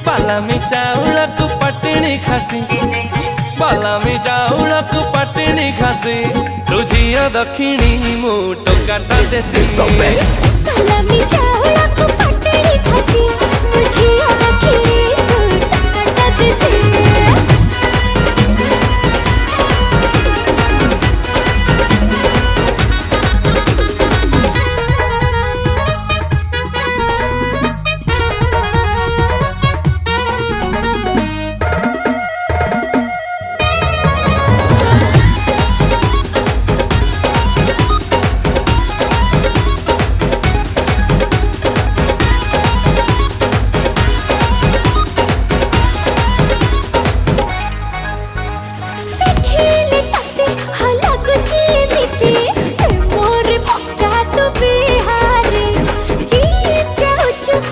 बालामी चाउळकु पटिणी खासी बालामी चाउळकु पटिणी खासी तुझिया दक्षिणी मु टोकाटा देसी बालामी चाउळकु